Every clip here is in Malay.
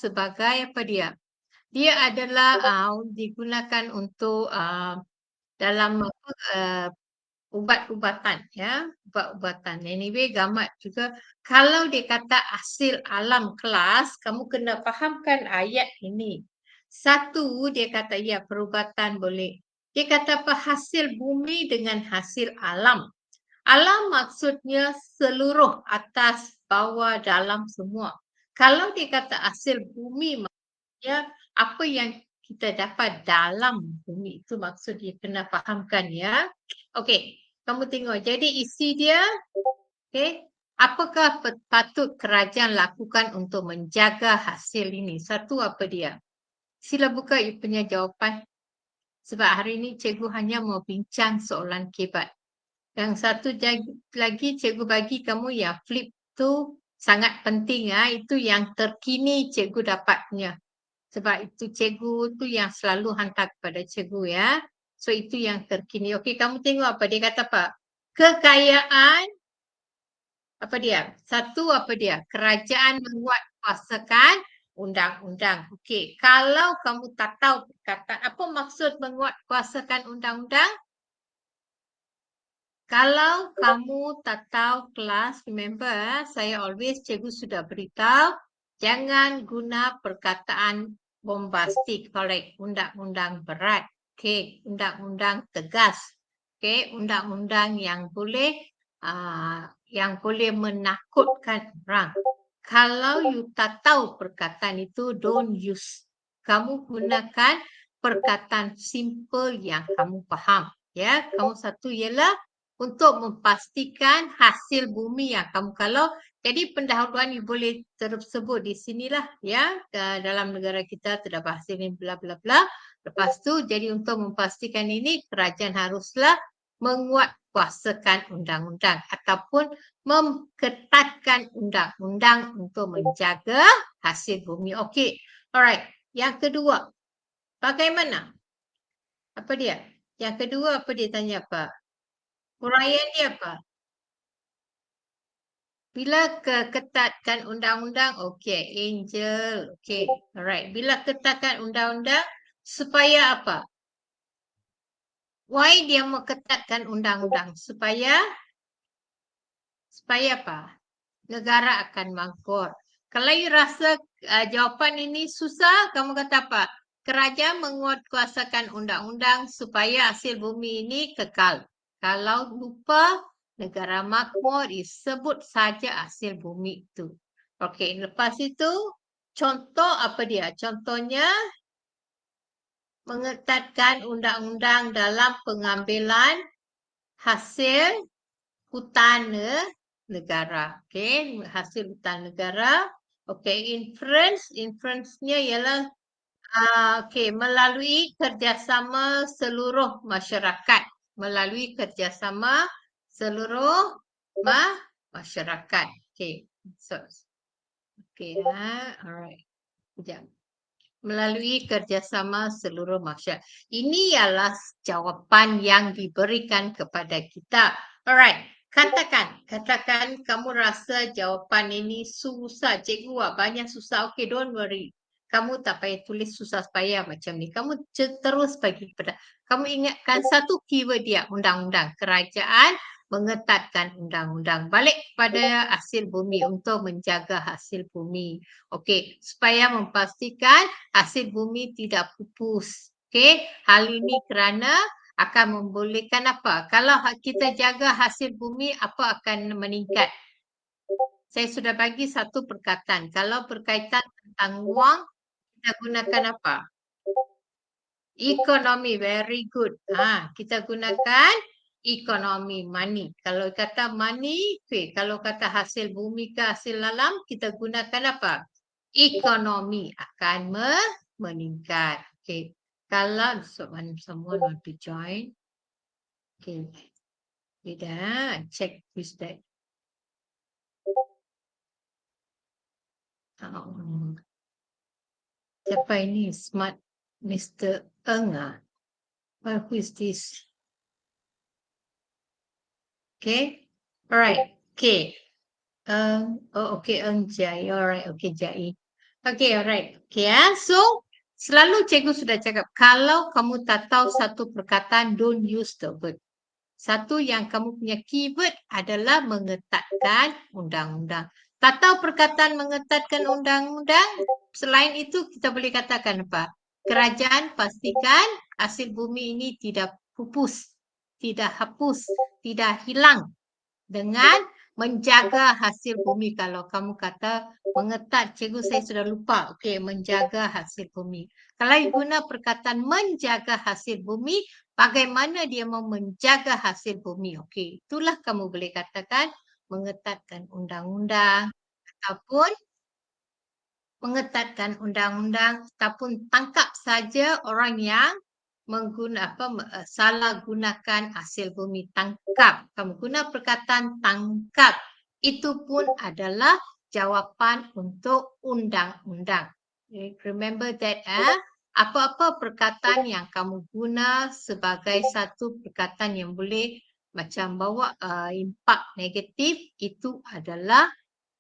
sebagai apa dia? Dia adalah digunakan untuk dalam apa ubat-ubatan ya, ubat-ubatan. Anyway, gamat juga kalau dia kata hasil alam kelas, kamu kena fahamkan ayat ini. Satu, dia kata ya perubatan boleh. Dia kata apa? Hasil bumi dengan hasil alam. Alam maksudnya seluruh atas, bawah, dalam semua. Kalau dia kata hasil bumi maksudnya apa yang kita dapat dalam bumi, itu maksud dia kena fahamkan ya. Okey, kamu tengok. Jadi isi dia, okey, apakah patut kerajaan lakukan untuk menjaga hasil ini? Satu, apa dia? Sila buka you punya jawapan. Sebab hari ini cikgu hanya mau bincang soalan kebat. Yang satu lagi cikgu bagi kamu yang flip tu sangat penting itu yang terkini cikgu dapatnya. Sebab itu cikgu tu yang selalu hantar kepada cikgu ya. So itu yang terkini. Okey, kamu tengok apa dia kata apa? Kekayaan apa dia? Satu apa dia? Kerajaan menguatkuasakan undang-undang. Okey, kalau kamu tak tahu kata apa maksud menguatkuasakan undang-undang? Kalau kamu tak tahu kelas, remember saya always cikgu sudah beritahu jangan guna perkataan bombastik, correct, undang-undang berat, okey, undang-undang tegas, okey, undang-undang yang boleh menakutkan orang. Kalau you tak tahu perkataan itu, don't use. Kamu gunakan perkataan simple yang kamu faham. Ya, kamu satu ialah untuk memastikan hasil bumi yang kamu kalau jadi pendahuluan you boleh tersebut di sinilah ya dalam negara kita terdapat hasil ini bla bla bla. Lepas tu jadi untuk memastikan ini kerajaan haruslah menguatkuasakan undang-undang ataupun memketatkan undang-undang untuk menjaga hasil bumi. Okey. Alright. Yang kedua, bagaimana? Apa dia? Yang kedua apa dia tanya apa? Huraian dia apa? Bila ketatkan undang-undang, okey, Angel, okey, alright. Bila ketatkan undang-undang, supaya apa? Why dia mau ketatkan undang-undang? Supaya apa? Negara akan makmur. Kalau you rasa jawapan ini susah, kamu kata apa? Kerajaan menguatkuasakan undang-undang supaya hasil bumi ini kekal. Kalau lupa, negara makmur disebut saja hasil bumi itu. Okey, lepas itu contoh apa dia? Contohnya mengetatkan undang-undang dalam pengambilan hasil hutan negara. Okey, hasil hutan negara. Okey, inference-nya ialah okey, melalui kerjasama seluruh masyarakat. Melalui kerjasama seluruh masyarakat. Okey. So, okey alright. Sekejap. Melalui kerjasama seluruh masyarakat. Ini ialah jawapan yang diberikan kepada kita. Alright. Katakan kamu rasa jawapan ini susah. Cikgu banyak susah. Okay, don't worry. Kamu tak payah tulis susah payah macam ni. Kamu terus bagi kepada. Kamu ingatkan satu keyword dia, undang-undang. Kerajaan mengetatkan undang-undang. Balik pada hasil bumi untuk menjaga hasil bumi. Okey, supaya memastikan hasil bumi tidak pupus. Okey, hal ini kerana akan membolehkan apa? Kalau kita jaga hasil bumi, apa akan meningkat? Saya sudah bagi satu perkataan. Kalau berkaitan tentang wang, kita gunakan apa? Ekonomi, very good. Kita gunakan ekonomi, money. Kalau kata money, okay. Kalau kata hasil bumi ke hasil alam, kita gunakan apa? Ekonomi akan meningkat. Okay. Kalau someone want to join, okay. Kita check with that. Siapa ini? Smart Mr. Eng Well, who is this? Okay. Alright. Okay. Okay, Eng Jai. Alright. Okay, Jai. Okay, alright. Okay, so selalu cikgu sudah cakap, kalau kamu tak tahu satu perkataan, don't use the word. Satu yang kamu punya keyword adalah mengetatkan undang-undang. Tak tahu perkataan mengetatkan undang-undang, selain itu kita boleh katakan apa? Kerajaan pastikan hasil bumi ini tidak pupus, tidak hapus, tidak hilang dengan menjaga hasil bumi. Kalau kamu kata mengetat, cikgu saya sudah lupa. Okey, menjaga hasil bumi. Kalau guna perkataan menjaga hasil bumi, bagaimana dia mau menjaga hasil bumi? Okey, itulah kamu boleh katakan mengetatkan undang-undang ataupun mengetatkan undang-undang ataupun tangkap saja orang yang salah gunakan hasil bumi. Tangkap. Kamu guna perkataan tangkap. Itu pun adalah jawapan untuk undang-undang. Remember that, apa-apa perkataan yang kamu guna sebagai satu perkataan yang boleh macam bawa impak negatif, itu adalah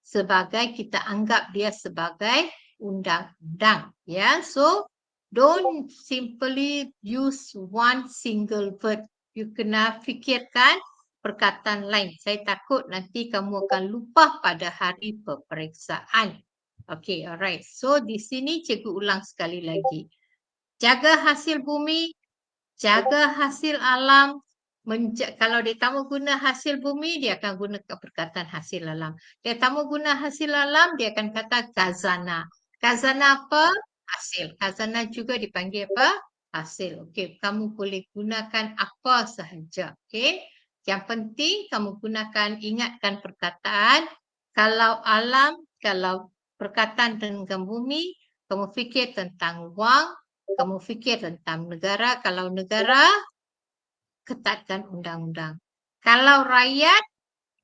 sebagai kita anggap dia sebagai undang-undang, ya. So don't simply use one single word. You kena fikirkan perkataan lain. Saya takut nanti kamu akan lupa pada hari peperiksaan. Okay, alright. So di sini cikgu ulang sekali lagi. Jaga hasil bumi, jaga hasil alam. Kalau dia tak mau guna hasil bumi, dia akan guna perkataan hasil alam. Dia tak mau guna hasil alam, dia akan kata khazanah. Khazanah apa? Hasil. Khazanah juga dipanggil apa? Hasil. Okey, kamu boleh gunakan apa sahaja. Okey. Yang penting kamu gunakan, ingatkan perkataan. Kalau alam, kalau perkataan tentang bumi, kamu fikir tentang wang, kamu fikir tentang negara. Kalau negara, ketatkan undang-undang. Kalau rakyat,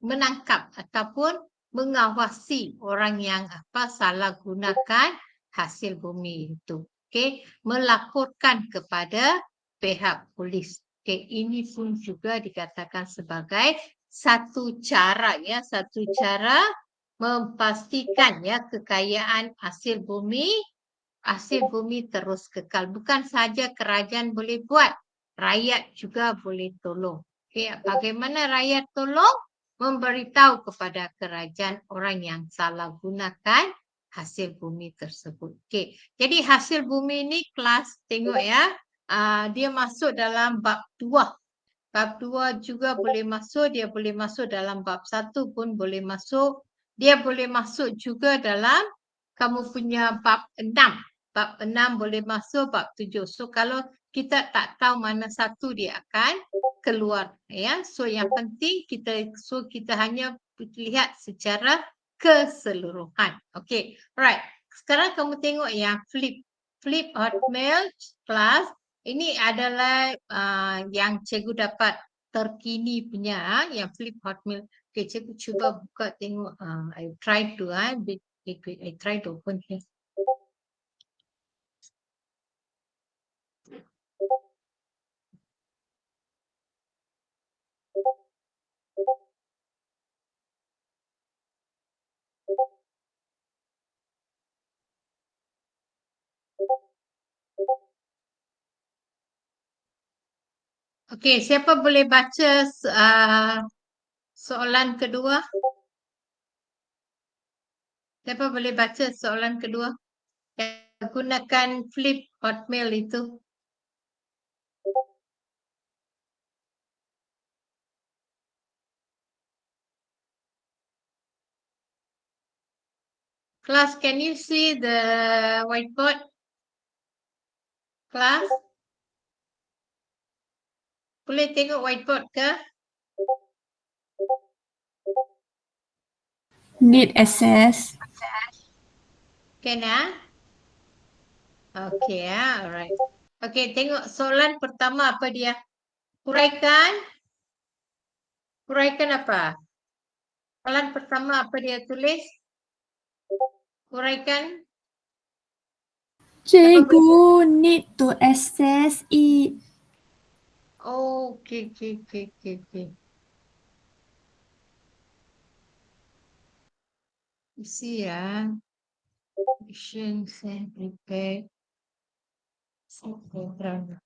menangkap ataupun mengawasi orang yang salah gunakan hasil bumi itu. Okey, melaporkan kepada pihak polis. Okey, ini pun juga dikatakan sebagai satu cara, ya, satu cara memastikan, ya, kekayaan hasil bumi terus kekal. Bukan saja kerajaan boleh buat, rakyat juga boleh tolong. Okay, bagaimana rakyat tolong? Memberitahu kepada kerajaan orang yang salah gunakan hasil bumi tersebut. Okay, jadi hasil bumi ini kelas, tengok ya, dia masuk dalam bab 2. Bab 2 juga boleh masuk, dia boleh masuk dalam bab 1 pun boleh masuk. Dia boleh masuk juga dalam kamu punya bab 6. Bab 6 boleh masuk, bab 7. So kalau kita tak tahu mana satu, dia akan keluar, ya. So yang penting kita hanya lihat secara keseluruhan. Okay, right. Sekarang kamu tengok yang flip hotmail class. Ini adalah yang cikgu dapat terkini punya, yang flip hotmail. Okay, cikgu cuba buka tengok. I try to I try to open here. Okay, siapa boleh baca soalan kedua? Siapa boleh baca soalan kedua? Yang gunakan flip hotmail itu. Class, can you see the whiteboard? Class? Boleh tengok whiteboard ke? Need access. Can, Okay, alright. Okay, tengok soalan pertama apa dia? Huraikan apa? Soalan pertama apa dia tulis? Huraikan. Cikgu need to access it. Oh, okay. You see, Questions and prepare program.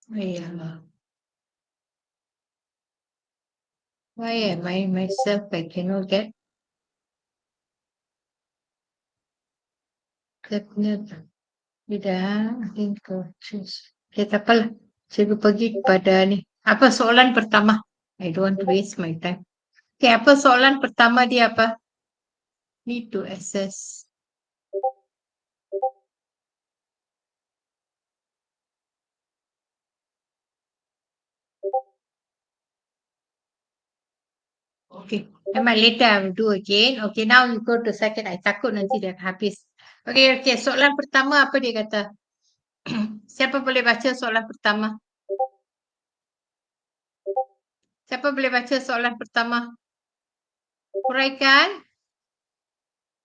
Oh, yeah. Why am I myself? I cannot get Tidak, choose. Okay, tak apalah. Cikgu pergi kepada ni. Apa soalan pertama? I don't want to waste my time. Okay, apa soalan pertama dia apa? Need to assess. Okay, memang later I will do again. Okay, now you go to second. I takut nanti dia habis. Okay, soalan pertama apa dia kata? Siapa boleh baca soalan pertama? Siapa boleh baca soalan pertama? Huraikan.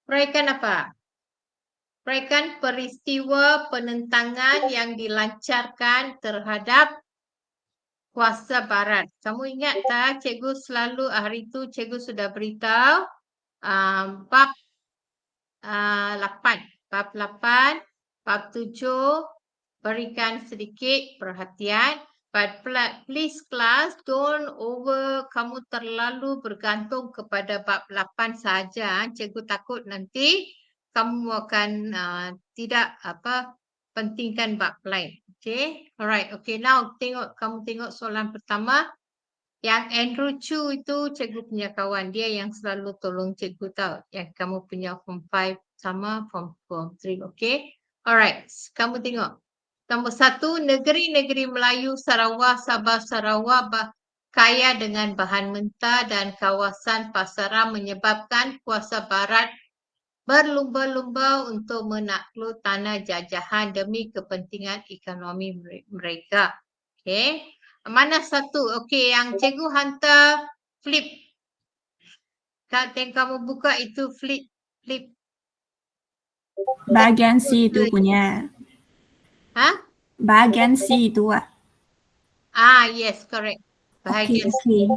Huraikan apa? Huraikan peristiwa penentangan yang dilancarkan terhadap kuasa barat. Kamu ingat tak cikgu selalu hari itu cikgu sudah beritahu bab 8. Bab 8, bab 7 berikan sedikit perhatian. But please class, don't kamu terlalu bergantung kepada bab 8 saja. Cikgu takut nanti kamu akan tidak pentingkan bab lain. Okay, alright. Okay, now kamu tengok soalan pertama. Yang Andrew Chu itu cikgu punya kawan. Dia yang selalu tolong cikgu tahu. Yang kamu punya form 5 sama form 3. Okay, alright. Kamu tengok. Nombor 1, negeri-negeri Melayu Sarawak, Sabah, Sarawak kaya dengan bahan mentah dan kawasan pasaran menyebabkan kuasa barat berlumba-lumba untuk menakluk tanah jajahan demi kepentingan ekonomi mereka. Okay. Mana satu? Okay, yang cikgu hantar flip. Yang kamu buka itu flip. Bahagian C itu punya. Ha? Bahagian C itu, Wak. Yes, correct. Okay, Bahagian okay.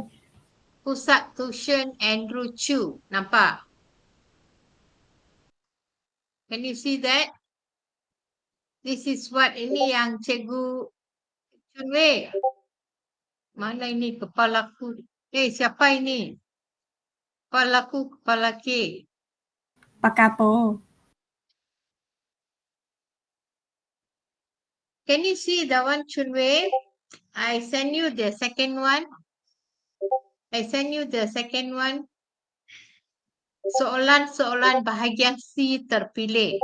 Pusat Tuition Andrew Chu. Nampak? Can you see that? This is what ini yang cikgu Chun Wei. Mana ini kepalaku? Siapa ini? Kepalaku, kepala K. Pak Kapo. Can you see the one Chun Wei? I send you the second one. Soalan-soalan bahagian C terpilih.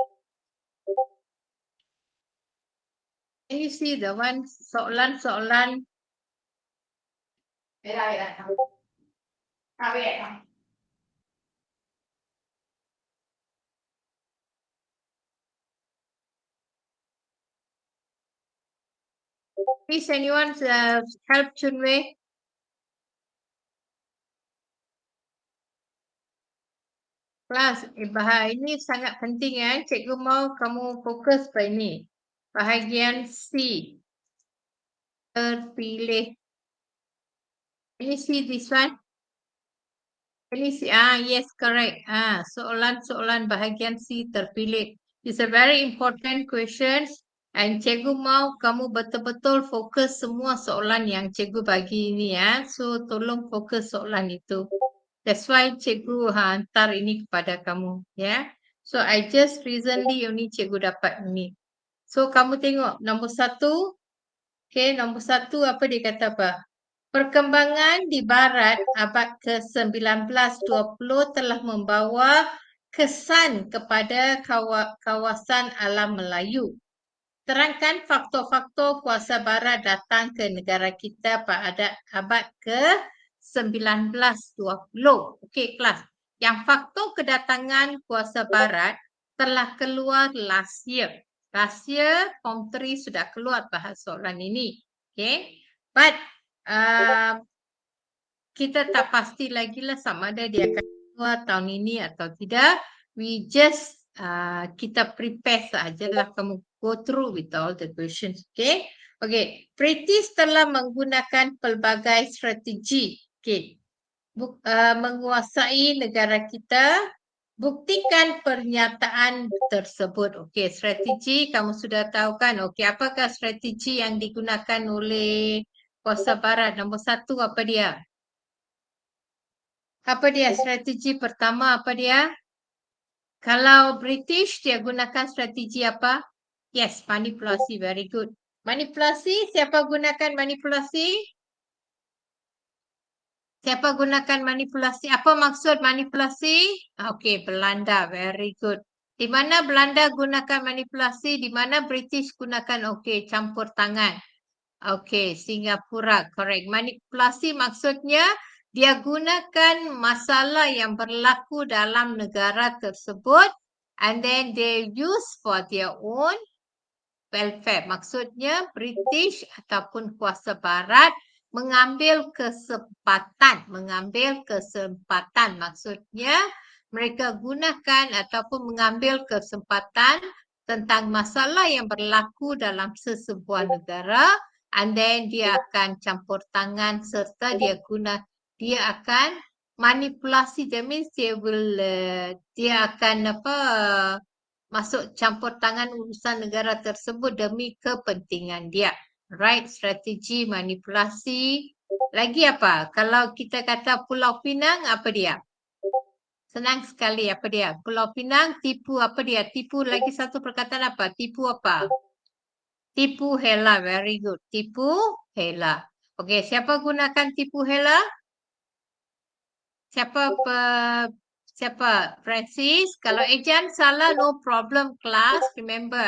Can you see the one soalan-soalan? Please anyone help Chun Wei? Kelas, ini sangat penting ya. Cikgu mau kamu fokus pada ini. Bahagian C. Terpilih. Can you see this one? Can you see? Yes, correct. Soalan-soalan bahagian C terpilih. It's a very important question. And cikgu mau kamu betul-betul fokus semua soalan yang cikgu bagi ini ya. So, tolong fokus soalan itu. That's why cikgu hantar ini kepada kamu, ya. So I just recently ini cikgu dapat ini. So kamu tengok nombor 1. Okay, nombor 1 apa dia kata apa? Perkembangan di barat abad ke-19-20 telah membawa kesan kepada kawasan alam Melayu. Terangkan faktor-faktor kuasa barat datang ke negara kita pada abad ke-19-20. Okey, kelas. Yang faktor kedatangan kuasa barat telah keluar last year. Last year, Form 3 sudah keluar bahas soalan ini. Okay. But kita tak pasti lagi lah sama ada dia akan keluar tahun ini atau tidak. We just kita prepare sajalah, kamu go through with all the questions. Okay. Okey, British telah menggunakan pelbagai strategi. Okey. Menguasai negara kita. Buktikan pernyataan tersebut. Okey, strategi kamu sudah tahu kan? Okey, apakah strategi yang digunakan oleh kuasa barat? Nombor 1 apa dia? Apa dia strategi pertama? Apa dia? Kalau British dia gunakan strategi apa? Yes, manipulasi. Very good. Manipulasi, siapa gunakan manipulasi? Siapa gunakan manipulasi? Apa maksud manipulasi? Okey, Belanda. Very good. Di mana Belanda gunakan manipulasi? Di mana British gunakan campur tangan? Okey, Singapura. Correct. Manipulasi maksudnya dia gunakan masalah yang berlaku dalam negara tersebut and then they use for their own welfare. Maksudnya British ataupun kuasa barat mengambil kesempatan. Maksudnya mereka gunakan ataupun mengambil kesempatan tentang masalah yang berlaku dalam sesebuah negara and then dia akan campur tangan serta dia akan manipulasi. That means dia akan masuk campur tangan urusan negara tersebut demi kepentingan dia. Right, strategi manipulasi. Lagi apa? Kalau kita kata Pulau Pinang, apa dia? Senang sekali, apa dia? Pulau Pinang, tipu apa dia? Tipu lagi satu perkataan apa? Tipu apa? Tipu hela, very good. Tipu hela. Okey, siapa gunakan tipu hela? Siapa? Francis. Kalau ejaan salah, no problem class. Remember,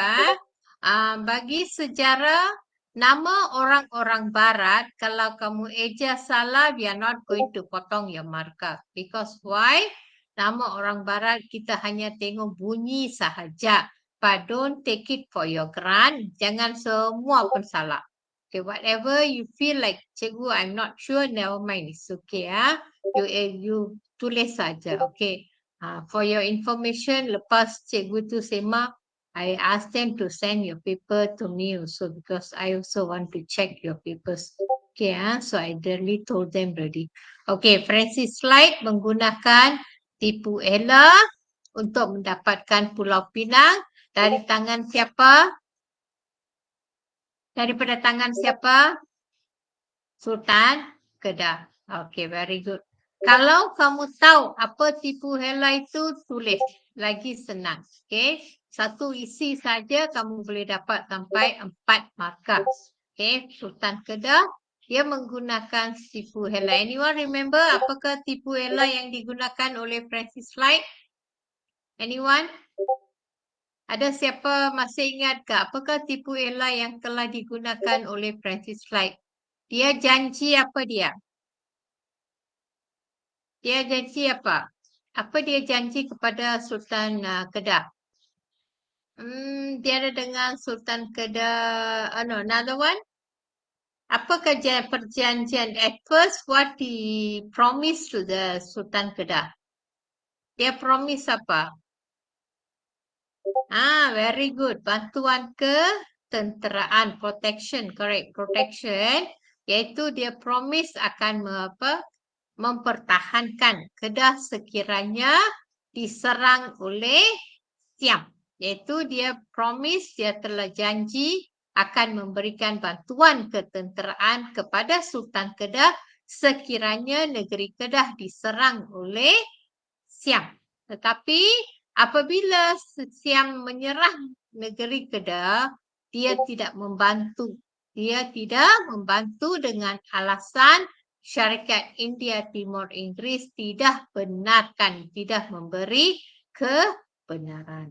bagi sejarah, nama orang-orang barat, kalau kamu eja salah, we are not going to potong your markah. Because why? Nama orang barat, kita hanya tengok bunyi sahaja. But don't take it for your grant. Jangan semua pun salah. Okay, whatever you feel like, cikgu, I'm not sure, never mind. It's okay. You tulis saja. Okay. For your information, lepas cikgu tu semak, I asked them to send your paper to me also because I also want to check your papers. Okay, so I directly told them already. Okay, Francis Slide menggunakan tipu Ella untuk mendapatkan Pulau Pinang dari tangan siapa? Daripada tangan siapa? Sultan Kedah. Okay, very good. Kalau kamu tahu apa tipu hela itu, tulis. Lagi senang. Okay. Satu isi saja kamu boleh dapat sampai 4 markah. Okay. Sultan Kedah, dia menggunakan tipu hela. Anyone remember apakah tipu hela yang digunakan oleh Francis Light? Anyone? Ada siapa masih ingat ke apakah tipu hela yang telah digunakan oleh Francis Light? Dia janji apa dia? Dia janji apa? Apa dia janji kepada Sultan Kedah? Dia ada dengan Sultan Kedah. No, another one. Apa perjanjian? At first, what he promised to the Sultan Kedah? Dia promise apa? Very good. Bantuan ketenteraan, protection, correct, protection. Iaitu dia promise akan mempertahankan Kedah sekiranya diserang oleh Siam. Iaitu dia promise, dia telah janji akan memberikan bantuan ketenteraan kepada Sultan Kedah sekiranya negeri Kedah diserang oleh Siam. Tetapi apabila Siam menyerang negeri Kedah, dia tidak membantu. Dia tidak membantu dengan alasan syarikat India Timur Inggeris tidak benarkan, tidak memberi kebenaran.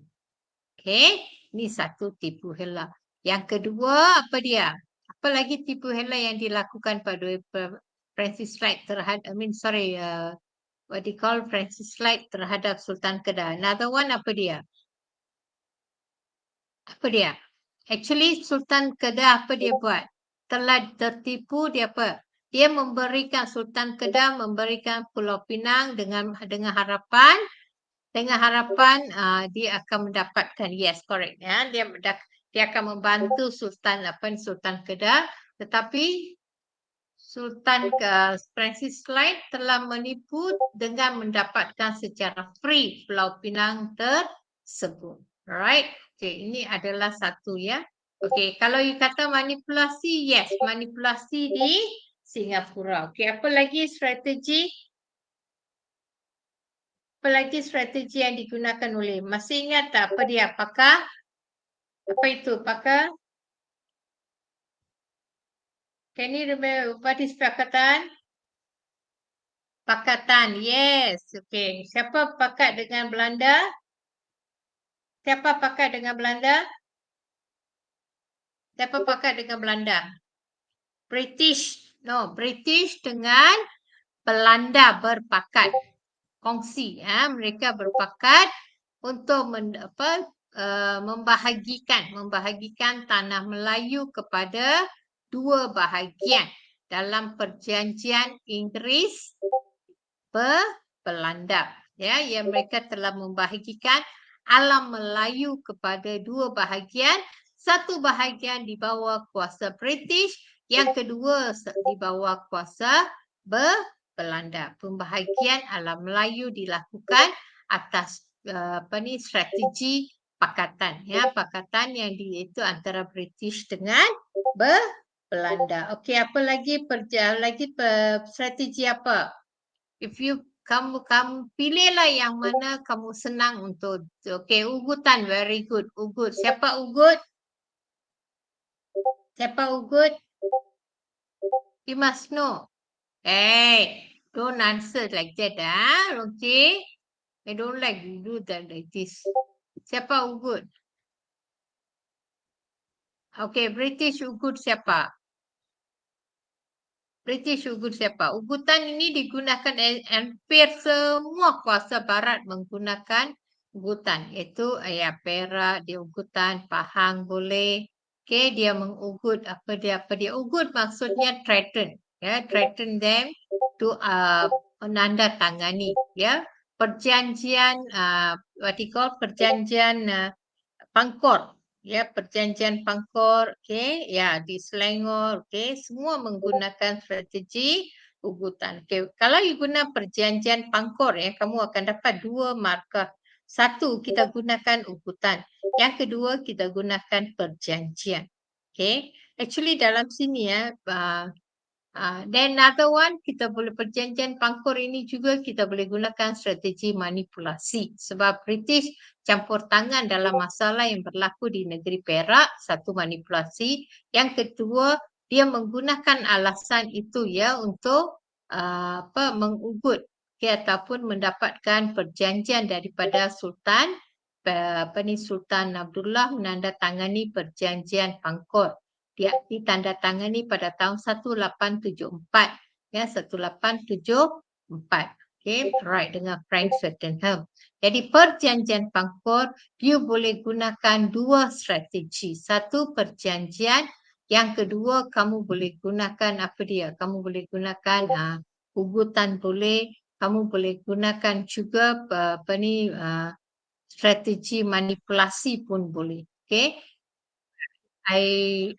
Okey, ini satu tipu hela. Yang kedua, apa dia? Apa lagi tipu hela yang dilakukan pada Francis Light terhadap, what they call Francis Light terhadap Sultan Kedah. Another one, apa dia? Apa dia? Actually, Sultan Kedah apa dia buat? Telah tertipu, dia apa? Dia memberikan, Sultan Kedah memberikan Pulau Pinang dengan harapan dia akan mendapatkan, yes, correct. Ya, Dia akan membantu Sultan Sultan Kedah, tetapi Sultan Francis Clyde telah menipu dengan mendapatkan secara free Pulau Pinang tersebut. Alright. Okay, ini adalah satu ya. Okay, kalau you kata manipulasi, yes, manipulasi di Singapura. Okay, apa lagi strategi? Apa lagi strategi yang digunakan oleh? Masih ingat tak apa dia? Apakah? Apa itu? Apakah? Can you remember what is pakatan? Pakatan, yes. Okay. Siapa pakat dengan Belanda? Siapa pakat dengan Belanda? Siapa pakat dengan Belanda? British. No, British dengan Belanda berpakat. Kongsi. Mereka berpakat untuk membahagikan tanah Melayu kepada dua bahagian dalam perjanjian Inggeris Belanda. Ya, yang mereka telah membahagikan alam Melayu kepada dua bahagian. Satu bahagian di bawah kuasa British, yang kedua di bawah kuasa Belanda. Pembahagian alam Melayu dilakukan atas strategi pakatan. Ya, pakatan yang itu antara British dengan Belanda. Okey, apa lagi strategi apa? If you kamu pilihlah yang mana kamu senang untuk. Okay, ugutan, very good. Ugut. Siapa ugut? Siapa ugut? You must know. Hey, don't answer like that, okay? I don't like you do that like this. Siapa ugut? Okay, British ugut siapa? British ugut siapa? Ugutan ini digunakan hampir semua kuasa barat menggunakan ugutan. Iaitu Perak, dia ugutan, Pahang boleh. Okay, dia mengugut apa dia. Ugut maksudnya threaten. Ya, threaten them to menandatangani. Ya, perjanjian perjanjian Pangkor. Ya, perjanjian Pangkor, okay, ya di Selangor, okay, semua menggunakan strategi ugutan. Okay, kalau you guna perjanjian Pangkor, ya, kamu akan dapat dua markah. Satu, kita gunakan ugutan. Yang kedua, kita gunakan perjanjian. Okay, actually dalam sini ya, then another one, kita boleh perjanjian Pangkor ini juga kita boleh gunakan strategi manipulasi. Sebab British campur tangan dalam masalah yang berlaku di negeri Perak, satu manipulasi. Yang kedua, dia menggunakan alasan itu ya untuk mengugut ataupun mendapatkan perjanjian daripada Sultan Sultan Abdullah menandatangani perjanjian Pangkor. Dia ditandatangani pada tahun 1874. Ya, 1874. Okay, right, dengan Frank Swettenham. Jadi perjanjian Pangkor, you boleh gunakan dua strategi. Satu perjanjian, yang kedua kamu boleh gunakan apa dia? Kamu boleh gunakan ugutan boleh, kamu boleh gunakan juga strategi manipulasi pun boleh. Okay? I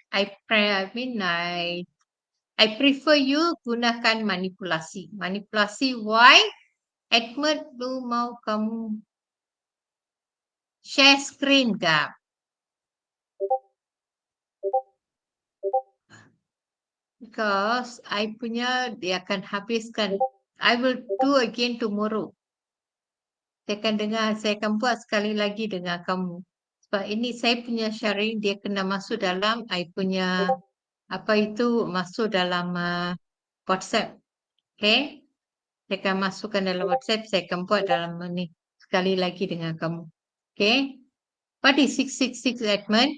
prefer you gunakan manipulasi. Manipulasi why? Edmund, lu mau kamu share screen ke? Because I punya dia akan habiskan. I will do again tomorrow. Saya akan buat sekali lagi dengan kamu. Sebab ini saya punya sharing dia kena masuk dalam I punya masuk dalam WhatsApp. Okay? Saya akan masukkan dalam WhatsApp, saya akan buat dalam ni sekali lagi dengan kamu. Okay? What is 666 Edmund?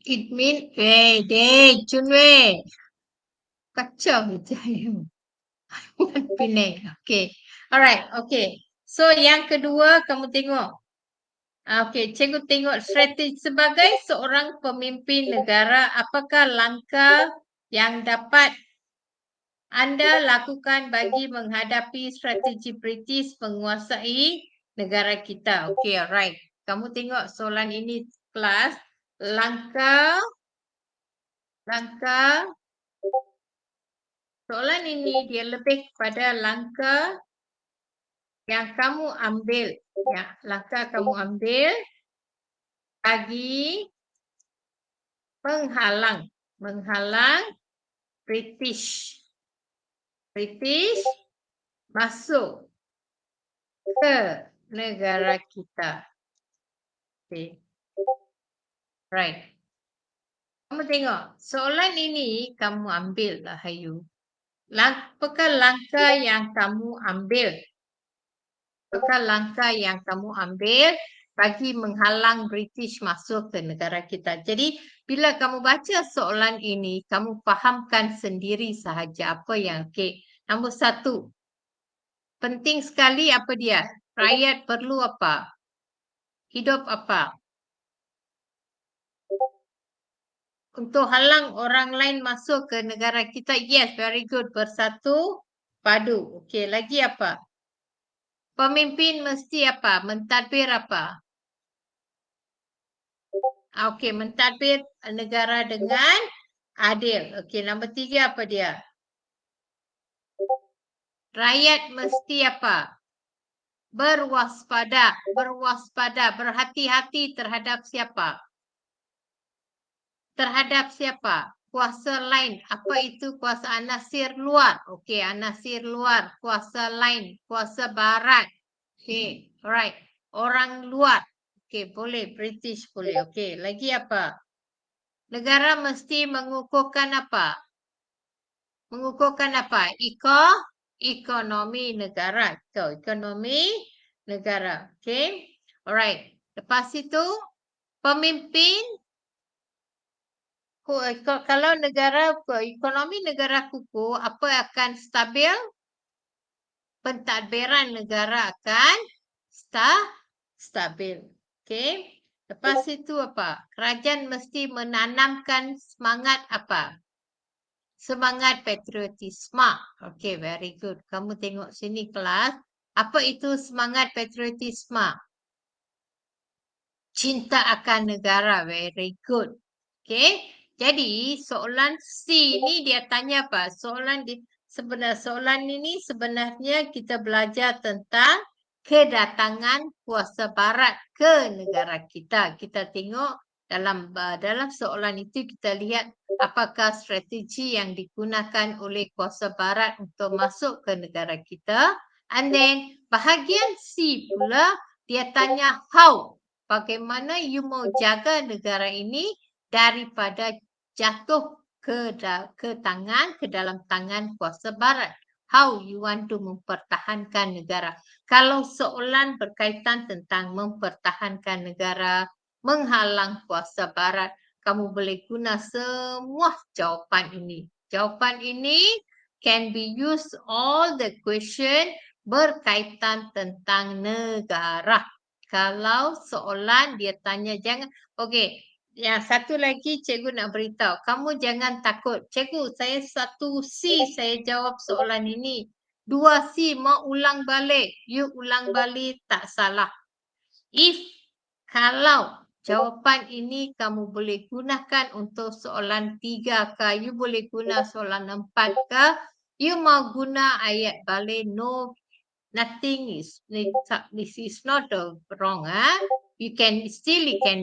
It mean Chun Wei. Kacau je. Penang. Okay. Alright. Okay. So yang kedua kamu tengok. Okey, cikgu tengok strategi sebagai seorang pemimpin negara, apakah langkah yang dapat anda lakukan bagi menghadapi strategi British menguasai negara kita? Okey, alright. Kamu tengok soalan ini kelas, langkah soalan ini dia lebih kepada langkah yang kamu ambil, ya, langkah kamu ambil bagi menghalang British masuk ke negara kita. Okay. Right. Kamu tengok, soalan ini kamu ambil lah Hayu. Apakah langkah yang kamu ambil? Apakah langkah yang kamu ambil bagi menghalang British masuk ke negara kita? Jadi, bila kamu baca soalan ini, kamu fahamkan sendiri sahaja apa yang okey. Nombor 1. Penting sekali apa dia? Rakyat perlu apa? Hidup apa? Untuk halang orang lain masuk ke negara kita. Yes, very good. Bersatu padu. Okey, lagi apa? Pemimpin mesti apa? Mentadbir apa? Okey, mentadbir negara dengan adil. Okey, nombor 3 apa dia? Rakyat mesti apa? Berwaspada, berhati-hati terhadap siapa? Terhadap siapa? Kuasa lain. Apa itu kuasa anasir luar? Okey, anasir luar. Kuasa lain. Kuasa barat. Okey, alright. Orang luar. Okey, boleh. British boleh. Okey, lagi apa? Negara mesti mengukuhkan apa? Mengukuhkan apa? Ekonomi negara. So, ekonomi negara. Okey, alright. Lepas itu, pemimpin kalau ekonomi negara kukuh, apa akan stabil? Pentadbiran negara akan stabil. Okey. Lepas itu apa? Kerajaan mesti menanamkan semangat apa? Semangat patriotisme. Okey, very good. Kamu tengok sini kelas. Apa itu semangat patriotisme? Cinta akan negara. Very good. Okey. Jadi soalan C ni dia tanya apa? Soalan ini sebenarnya kita belajar tentang kedatangan kuasa barat ke negara kita. Kita tengok dalam soalan itu kita lihat apakah strategi yang digunakan oleh kuasa barat untuk masuk ke negara kita. And then bahagian C pula dia tanya how. Bagaimana you mau jaga negara ini daripada jatuh ke dalam tangan kuasa barat. How you want to mempertahankan negara. Kalau soalan berkaitan tentang mempertahankan negara, menghalang kuasa barat, kamu boleh guna semua jawapan ini. Jawapan ini can be used all the question berkaitan tentang negara. Kalau soalan dia tanya jangan, okey, yang satu lagi cikgu nak beritahu, kamu jangan takut. Cikgu, saya 1C saya jawab soalan ini. 2C mau ulang balik. You ulang balik tak salah. Kalau jawapan ini kamu boleh gunakan untuk soalan 3 ke, you boleh guna soalan 4 ke, you mau guna ayat balik, no, nothing is, this is not wrong. It can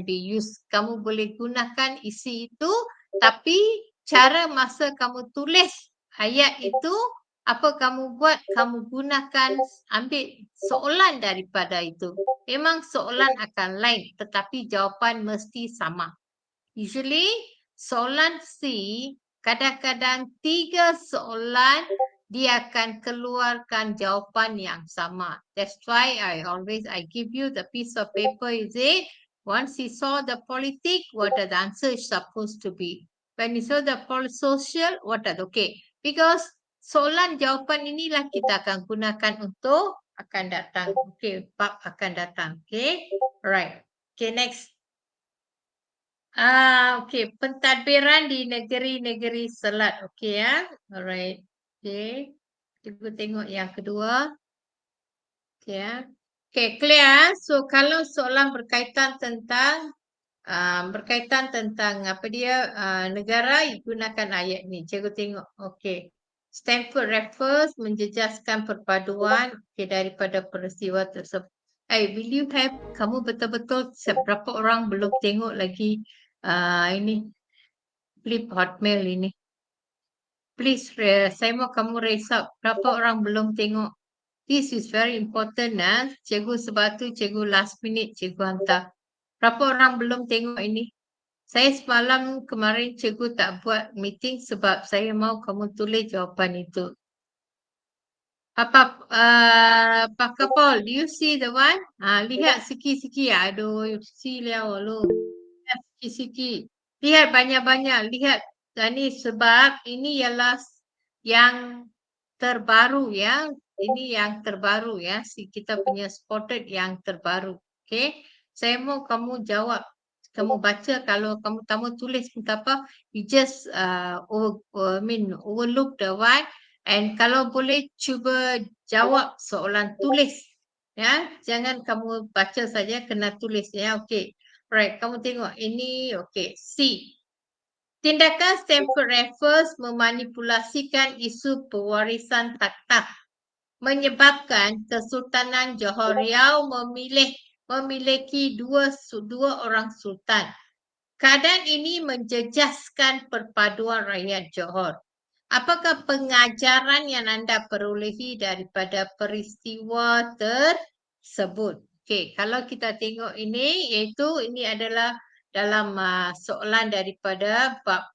be used. Kamu boleh gunakan isi itu, tapi cara masa kamu tulis ayat itu, apa kamu buat? Kamu gunakan, ambil soalan daripada itu. Memang soalan akan lain, tetapi jawapan mesti sama. Usually, soalan C, kadang-kadang 3 soalan dia akan keluarkan jawapan yang sama. That's why I give you the piece of paper, is it? Once you saw the politics, what are the answer is supposed to be? When you saw the social, what are the, okay. Because soalan jawapan inilah kita akan gunakan untuk akan datang. Okay, bab akan datang. Okay, alright. Okay, next. Okay, pentadbiran di negeri-negeri Selat. Okay ya. Alright. Okay. Cikgu tengok yang kedua. Okay ya. Okay, clear. So kalau soalan berkaitan tentang apa dia negara, gunakan ayat ni. Cikgu tengok. Okay. Stanford refers menjejaskan perpaduan daripada peristiwa tersebut. Will you have, kamu betul-betul berapa orang belum tengok lagi ini flip hotmail ini. Please, saya mau kamu raise up. Berapa orang belum tengok? This is very important. Cikgu sebab tu cikgu last minute cikgu hantar. Berapa orang belum tengok ini? Saya semalam kemarin cikgu tak buat meeting sebab saya mau kamu tulis jawapan itu. Pak Kapol, do you see the one? Lihat sikit-sikit. Aduh, you see liao lu. Lihat sikit-sikit. Lihat banyak-banyak. Lihat. Dan ni sebab ini ialah yang terbaru ya. Ini yang terbaru ya. Kita punya spotted yang terbaru. Okay. Saya mau kamu jawab. Kamu baca, kalau kamu tulis minta apa, you just overlook the one, and kalau boleh cuba jawab soalan tulis ya, jangan kamu baca saja, kena tulis ya. Okey, right, kamu tengok ini. Okey, C. Tindakan Stanford refers memanipulasikan isu pewarisan takhta menyebabkan Kesultanan Johor Riau memiliki dua orang sultan. Keadaan ini menjejaskan perpaduan rakyat Johor. Apakah pengajaran yang anda perolehi daripada peristiwa tersebut? Okey, kalau kita tengok ini, iaitu ini adalah dalam soalan daripada bab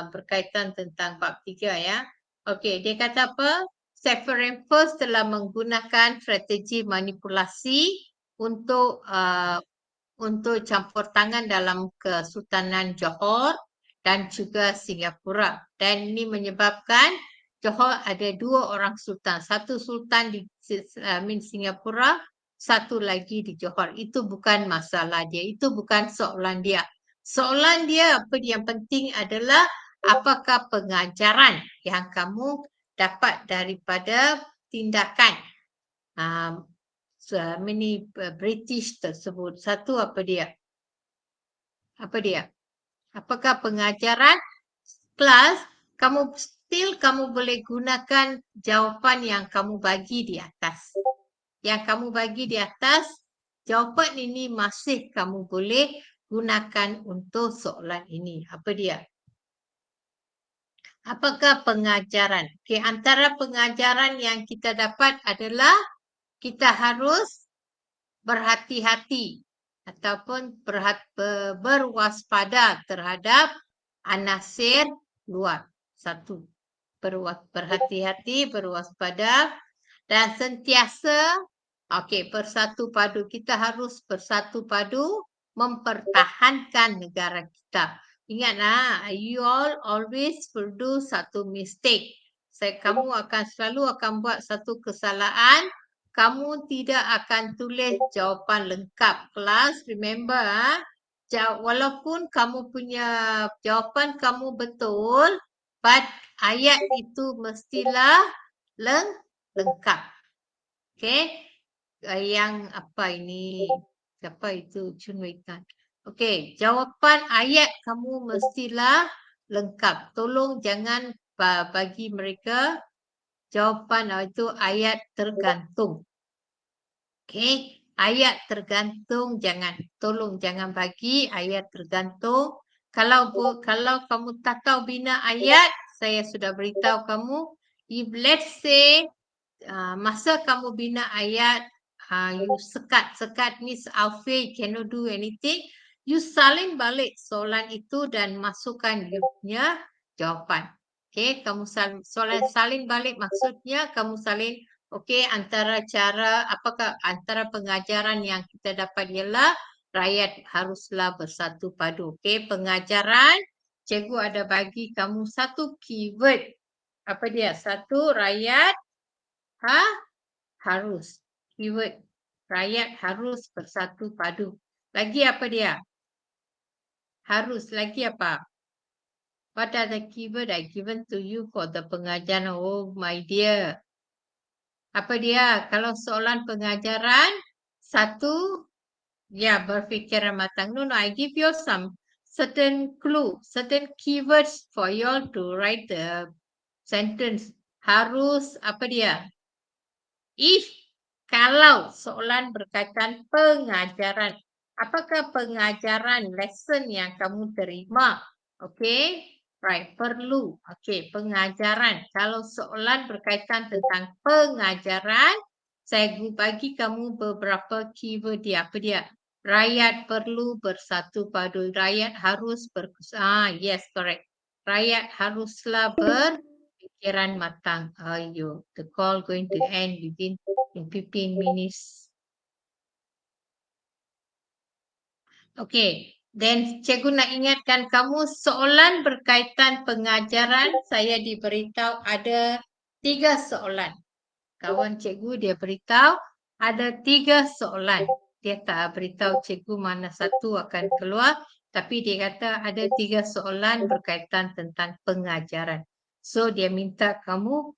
berkaitan tentang bab 3 ya. Okey, dia kata apa? Stanford refers telah menggunakan strategi manipulasi untuk campur tangan dalam Kesultanan Johor dan juga Singapura. Dan ini menyebabkan Johor ada dua orang sultan. Satu sultan di Singapura, satu lagi di Johor. Itu bukan masalah dia. Itu bukan soalan dia. Soalan dia apa yang penting adalah apakah pengajaran yang kamu dapat daripada tindakan British tersebut. Satu apa dia? Apa dia? Apakah pengajaran? Plus, kamu boleh gunakan jawapan yang kamu bagi di atas. Yang kamu bagi di atas, jawapan ini masih kamu boleh gunakan untuk soalan ini. Apa dia? Apakah pengajaran? Okay, antara pengajaran yang kita dapat adalah kita harus berhati-hati ataupun berwaspada terhadap anasir luar. Satu, berhati-hati, berwaspada dan sentiasa bersatu padu. Kita harus bersatu padu mempertahankan negara kita. Ingatlah, you all always will do satu mistake. Kamu selalu akan buat satu kesalahan. Kamu tidak akan tulis jawapan lengkap. Kelas, remember, walaupun kamu punya jawapan kamu betul, but ayat itu mestilah lengkap. Okay? Yang apa ini? Siapa itu? Chun Wei Tan. Okay, jawapan ayat kamu mestilah lengkap. Tolong jangan bagi mereka jawapan itu ayat tergantung. Okay, ayat tergantung tolong jangan bagi ayat tergantung. Kalau kamu tak tahu bina ayat, saya sudah beritahu kamu. If let's say masa kamu bina ayat, you sekat means Alfie cannot do anything. You salin balik soalan itu dan masukkan dia punya jawapan. Okay, kamu salin balik maksudnya kamu salin. Okay, antara pengajaran yang kita dapat ialah rakyat haruslah bersatu padu. Okay, pengajaran, cikgu ada bagi kamu satu keyword. Apa dia? Satu, rakyat harus. Keyword, rakyat harus bersatu padu. Lagi apa dia? Harus. Lagi apa? What are the keyword I given to you for the pengajaran? Oh my dear. Apa dia? Kalau soalan pengajaran, satu, ya berfikiran matang. No, I give you some certain clue, certain keywords for you all to write the sentence. Harus, apa dia? If, kalau soalan berkaitan pengajaran. Apakah pengajaran lesson yang kamu terima? Okay. Right, perlu. Okay, pengajaran. Kalau soalan berkaitan tentang pengajaran, saya bagi kamu beberapa keyword dia. Apa dia? Rakyat perlu bersatu padu. Rakyat harus yes, correct. Rakyat haruslah berfikiran matang. Ayo, the call going to end within 15 minutes. Okay. Then cikgu nak ingatkan kamu soalan berkaitan pengajaran saya diberitahu ada 3 soalan. Kawan cikgu dia beritahu ada 3 soalan. Dia tak beritahu cikgu mana satu akan keluar tapi dia kata ada 3 soalan berkaitan tentang pengajaran. So dia minta kamu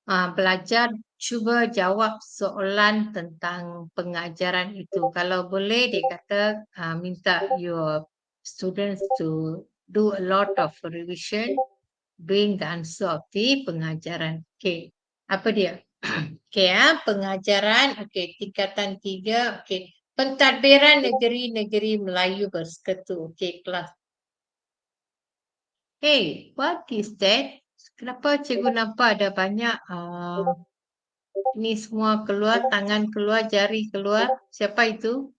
belajar cuba jawab soalan tentang pengajaran itu. Kalau boleh dia kata minta your students to do a lot of revision doing the answer of the pengajaran. Okay. Apa dia? Okay, pengajaran. Okay, tingkatan 3. Okay. Pentadbiran negeri-negeri Melayu Bersekutu. Okay, kelas. Hey, what is that? Kenapa cikgu nampak ada banyak ini semua keluar, tangan keluar, jari keluar. Siapa itu?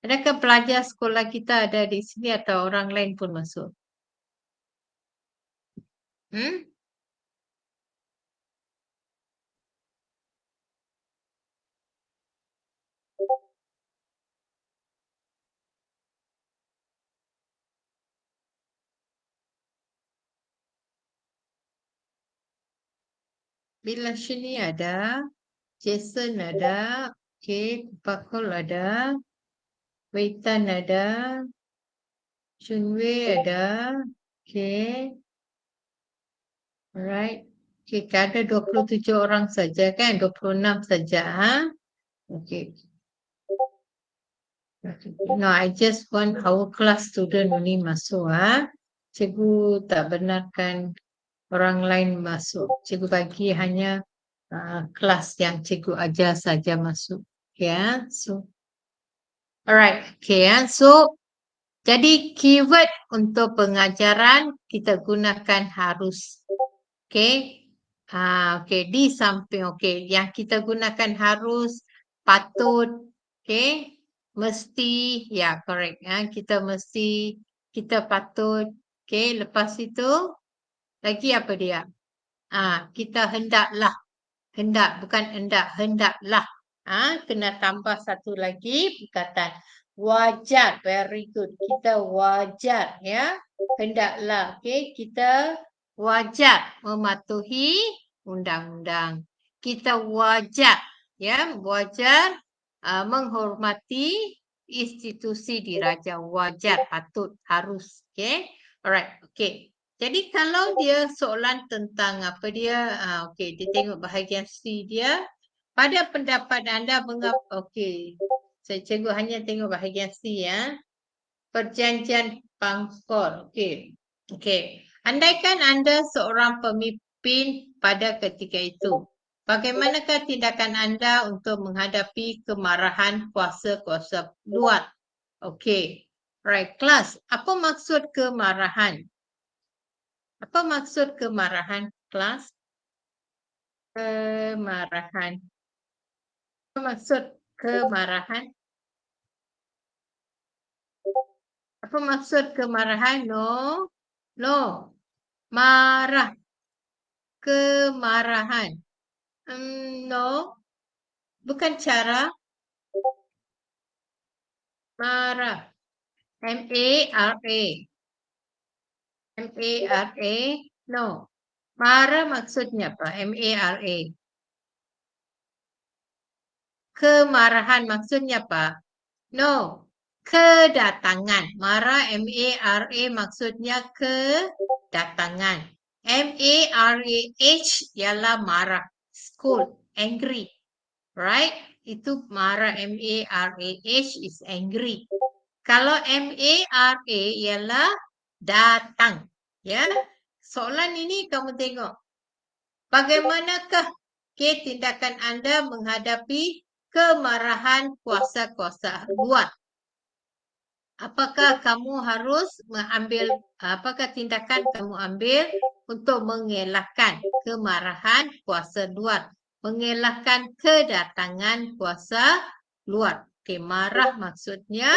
Adakah pelajar sekolah kita ada di sini atau orang lain pun masuk? Bila sini ada, Jason ada, okay, Pakul ada, Weitan ada, Chunwei ada, okay, alright. Okay, ada 27 orang saja kan, 26 saja, okay. No, I just want our class student only masuk, Cikgu tak benarkan orang lain masuk. Cikgu bagi hanya kelas yang cikgu ajar saja masuk. Ya, so alright. Okay, so jadi keyword untuk pengajaran kita gunakan harus. Okay. Okay, di samping okay, yang kita gunakan harus, patut, okay, mesti, ya correct. Kita mesti, kita patut. Okay, lepas itu lagi apa dia? Kita hendaklah. Hendak, bukan hendak, hendaklah. Kena tambah satu lagi perkataan. Wajar, very good. Kita wajar, ya. Hendaklah, okay. Kita wajar mematuhi undang-undang. Kita wajar, ya, wajar menghormati institusi diraja. Wajar, patut, harus, okay. Alright, okay. Jadi kalau dia soalan tentang apa dia, okey, dia tengok bahagian C dia. Pada pendapat anda mengapa, okey, saya cikgu hanya tengok bahagian C, ya. Perjanjian Pangkor, okey. Okey, andaikan anda seorang pemimpin pada ketika itu, bagaimanakah tindakan anda untuk menghadapi kemarahan kuasa-kuasa luar? Okey, right, kelas. Apa maksud kemarahan? Apa maksud kemarahan, kelas? Kemarahan. Apa maksud kemarahan? Apa maksud kemarahan? No. No. Marah. Kemarahan. No. Bukan cara. Marah. M-A-R-A. M-A-R-A. No. Marah maksudnya apa? M-A-R-A. Kemarahan maksudnya apa? No. Kedatangan. Mara, M-A-R-A maksudnya kedatangan. M-A-R-A-H ialah marah. Scold. Angry. Right? Itu marah. M-A-R-A-H is angry. Kalau M-A-R-A ialah datang. Ya. Soalan ini kamu tengok. Bagaimanakah tindakan anda menghadapi kemarahan kuasa-kuasa luar? Apakah kamu harus apakah tindakan kamu ambil untuk mengelakkan kemarahan kuasa luar? Mengelakkan kedatangan kuasa luar. Okey, marah maksudnya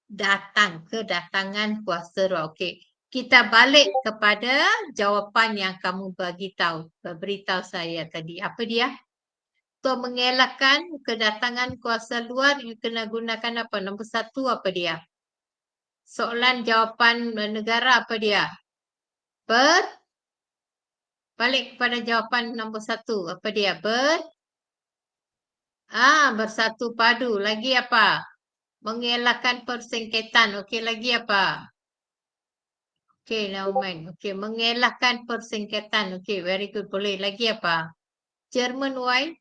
datang, kedatangan kuasa luar. Okey, kita balik kepada jawapan yang kamu beritahu saya tadi. Apa dia? Untuk mengelakkan kedatangan kuasa luar, you kena gunakan apa? Nombor 1 apa dia? Soalan jawapan negara apa dia? Balik kepada jawapan nombor 1. Apa dia? Bersatu padu. Lagi apa? Mengelakkan persengketan. Okey, lagi apa? Okey, Nauman. Okey, mengelakkan persengketan. Okey, very good. Boleh. Lagi apa? German why?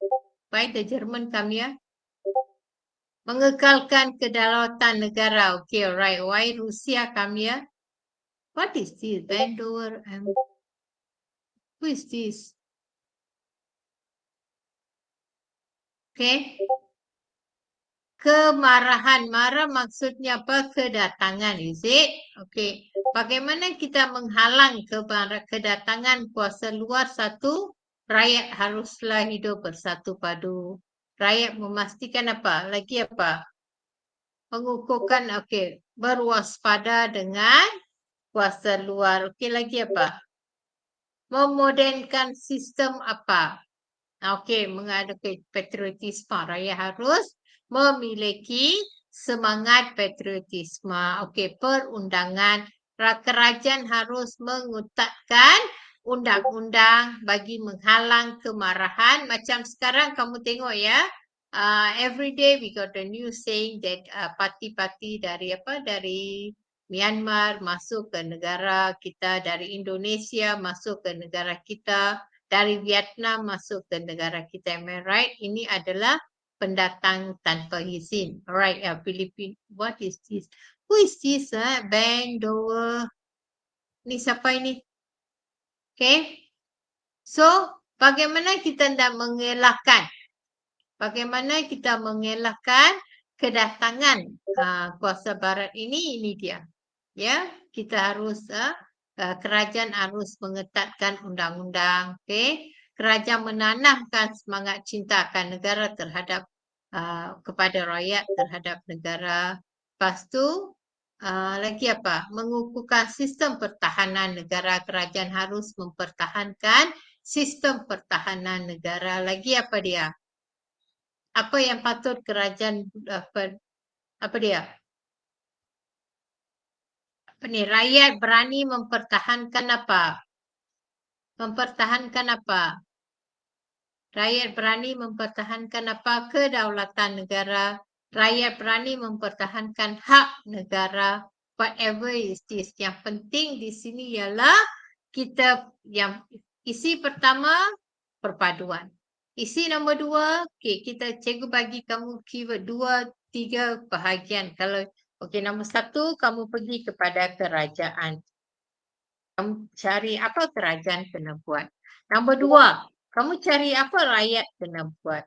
Why the German come here? Mengekalkan kedaulatan negara. Okay, alright. Why Rusia come here? What is this? Bandover. Who is this? Okay. Kemarahan. Marah maksudnya apa? Kedatangan. Is it? Okay. Bagaimana kita menghalang kedatangan kuasa luar? 1, rakyat haruslah hidup bersatu padu. Rakyat memastikan apa? Lagi apa? Mengukuhkan, okey, berwaspada dengan kuasa luar. Okey, lagi apa? Memodernkan sistem apa? Okey, mengadakan patriotisme. Rakyat harus memiliki semangat patriotisme. Okey, perundangan. Kerajaan harus mengutatkan undang-undang bagi menghalang kemarahan. Macam sekarang kamu tengok ya, every day we got a news saying that parti-parti dari Myanmar masuk ke negara kita, dari Indonesia masuk ke negara kita, dari Vietnam masuk ke negara kita. Am I right? Ini adalah pendatang tanpa izin. Alright, Philippine. What is this? Who is this? Bandover. Ni siapa ini? Okay. So, bagaimana kita nak mengelakkan? Bagaimana kita mengelakkan kedatangan kuasa barat ini? Ini dia. Ya, kita harus kerajaan harus mengetatkan undang-undang, okey. Kerajaan menanamkan semangat cinta akan negara terhadap kepada rakyat terhadap negara. Lepas tu lagi apa? Mengukuhkan sistem pertahanan negara. Kerajaan harus mempertahankan sistem pertahanan negara. Lagi apa dia? Apa yang patut kerajaan apa dia? Apa ni? Rakyat berani mempertahankan apa? Mempertahankan apa? Rakyat berani mempertahankan apa? Kedaulatan negara. Rakyat berani mempertahankan hak negara. Whatever is this. Yang penting di sini ialah kita yang isi pertama perpaduan. Isi nombor 2, okay, kita cikgu bagi kamu keyword 2, 3 bahagian. Kalau okey, nombor 1 kamu pergi kepada kerajaan. Kamu cari apa kerajaan kena buat. Nombor 2, kamu cari apa rakyat kena buat.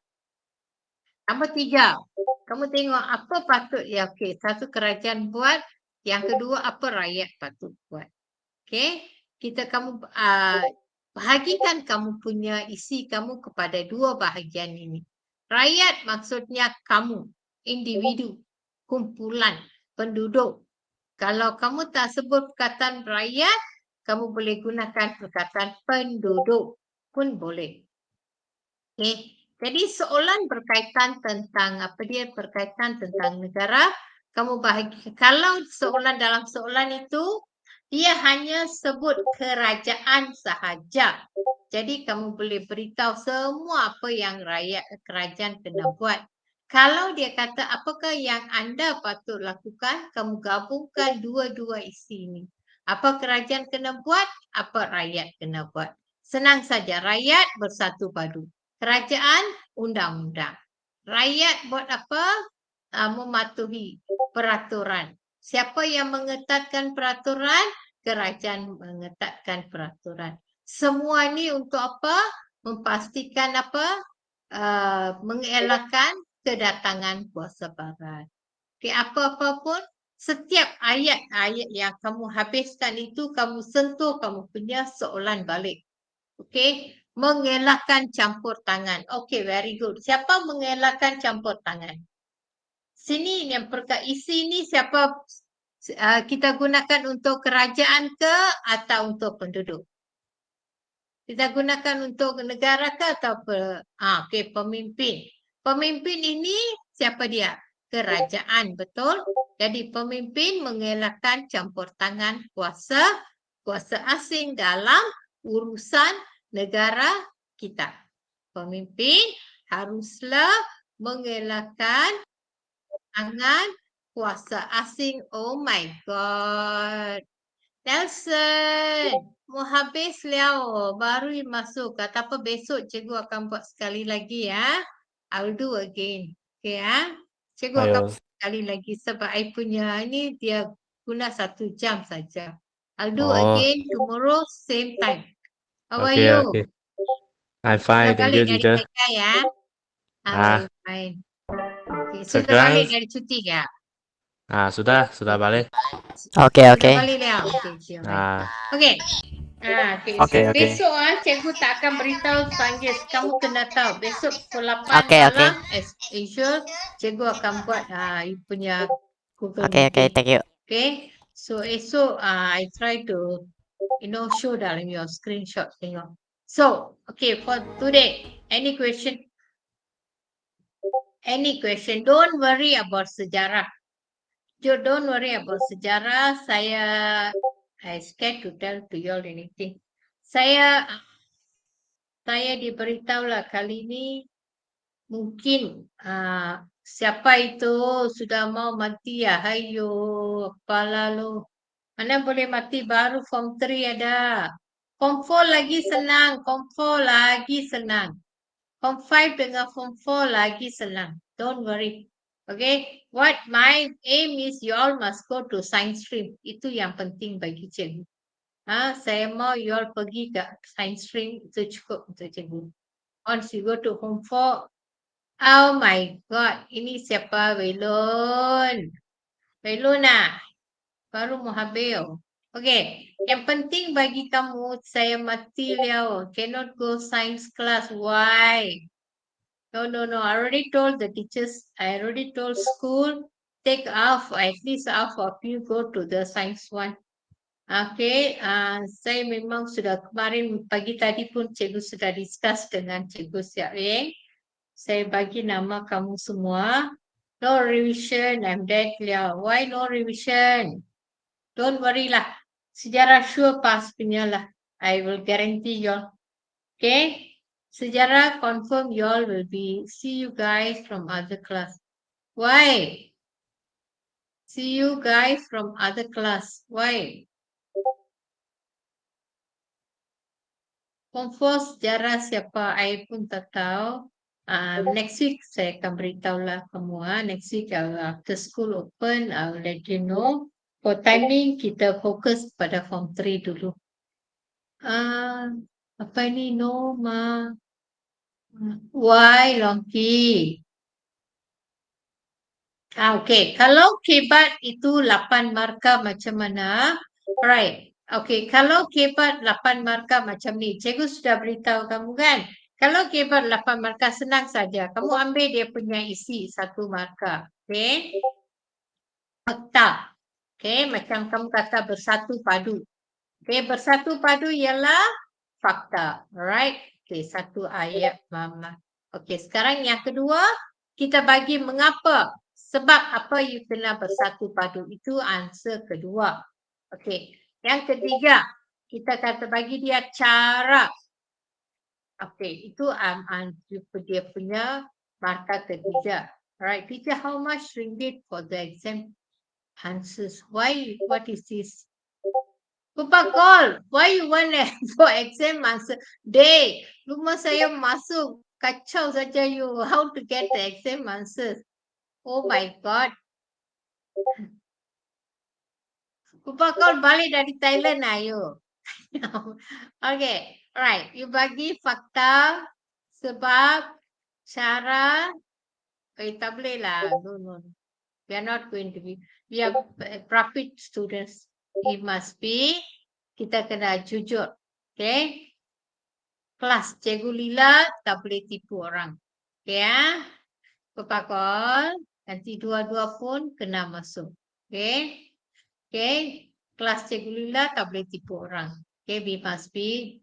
Nombor 3, kamu tengok apa patut ya okey, 1 kerajaan buat, yang kedua apa rakyat patut buat. Okey, kamu bahagikan kamu punya isi kamu kepada 2 bahagian ini. Rakyat maksudnya kamu, individu, kumpulan, penduduk. Kalau kamu tak sebut perkataan rakyat, kamu boleh gunakan perkataan penduduk pun boleh. Okey. Jadi soalan berkaitan tentang berkaitan tentang negara, kamu bahagi. Kalau dalam soalan itu dia hanya sebut kerajaan sahaja. Jadi kamu boleh beritahu semua apa yang kerajaan kena buat. Kalau dia kata apakah yang anda patut lakukan, kamu gabungkan dua-dua isi ini. Apa kerajaan kena buat, apa rakyat kena buat. Senang saja, rakyat bersatu padu. Kerajaan, undang-undang. Rakyat buat apa? Mematuhi peraturan. Siapa yang mengetatkan peraturan? Kerajaan mengetatkan peraturan. Semua ni untuk apa? Memastikan apa? Mengelakkan kedatangan kuasa barat. Okay, apa-apa pun, setiap ayat-ayat yang kamu habiskan itu, kamu sentuh kamu punya soalan balik. Okay, mengelakkan campur tangan. Okay, very good. Siapa mengelakkan campur tangan? Sini yang isi ni siapa kita gunakan untuk kerajaan ke atau untuk penduduk? Kita gunakan untuk negara ke atau okey, pemimpin. Pemimpin ini siapa dia? Kerajaan, betul? Jadi pemimpin mengelakkan campur tangan kuasa asing dalam urusan negara kita. Pemimpin haruslah mengelakkan tangan kuasa asing. Oh my God. Nelson, mau habis liao, baru masuk. Kata apa besok cikgu akan buat sekali lagi ya. I'll do again. Okay ya. Cikgu akan Ayo. buat sekali lagi sebab I punya ini dia guna 1 jam saja. I'll do again tomorrow same time. How are you? Okay. I'm fine, Sudah thank you, balik dari teacher. TK ya? Ah. Fine. Okay, sudah Sekarang balik dari cuti ya? sudah balik. Oke. Sudah balik liao. Okay, siap. Okay. Oke. Besok cikgu tak akan beritahu Sanggis. Kamu kena tahu besok pukul 8 Oke. malam as usual cikgu akan buat you punya Google Oke, Meeting. thank you. Okay. So esok I try to show dalam your screenshot tengok. So, okay, for today, any question? Any question? Don't worry about sejarah. Don't worry about sejarah. I scared to tell to you all anything. Saya diberitahulah kali ini mungkin siapa itu sudah mau mati ya. Hayo, apalah lu. Mana boleh mati baru form 3 ada. Form 4 lagi senang. Form 4 lagi senang. Form 5 dengan form 4 lagi senang. Don't worry. Okay, what my aim is you all must go to science stream. Itu yang penting bagi cikgu. Saya mau you all pergi ke science stream, itu cukup untuk cikgu. Once you go to form 4, oh my God, ini siapa? Waylon. Waylon baru mau habis. Okay, yang penting bagi kamu, saya mati liao. Cannot go science class. Why? No. I already told the teachers, I already told school, take off, at least half of you go to the science one. Okay, saya memang sudah kemarin pagi tadi pun cikgu sudah discuss dengan cikgu Siap Eng. Saya bagi nama kamu semua. No revision, I'm dead liao. Why no revision? Don't worry lah. Sejarah sure pass punya lah. I will guarantee you all. Okay? Sejarah confirm you all will be. See you guys from other class. Why? See you guys from other class. Why? Form 4 sejarah siapa? I pun tak tahu. Next week saya akan beritahu lah kamu. Next week after school open, I will let you know. For timing kita fokus pada form 3 dulu. Apa ini? No, ma. Why, Longki? Okay, kalau kebat itu 8 markah macam mana? Right. Okay, kalau kebat 8 markah macam ni, cikgu sudah beritahu kamu kan? Kalau kebat 8 markah senang saja. Kamu ambil dia punya isi 1 markah. Okay? Fakta. Okay, macam kamu kata bersatu padu. Okay, bersatu padu ialah fakta. Alright? Okay, 1 ayat mama. Okay, sekarang yang kedua, kita bagi mengapa. Sebab apa you kena bersatu padu. Itu answer kedua. Okay. Yang ketiga, kita kata bagi dia cara. Okay. Itu dia punya markah ketiga. Alright, teacher, how much ringgit for the exam answers? Why? What is this? Pupakol, why you want for exam answer? Day, rumah saya masuk. Kacau saja you. How to get the exam answers? Oh my God. Pupakol balik dari Thailand ayo. Okay, alright. You bagi fakta, sebab, cara. Tak boleh lah. No. We are not going to be. We are profit students. It must be. Kita kena jujur. Okay. Kelas Cikgu Lila tak boleh tipu orang. Okay ya. Pupakol. Nanti dua-dua pun kena masuk. Okay. Okay. Kelas Cikgu Lila tak boleh tipu orang. Okay. We must be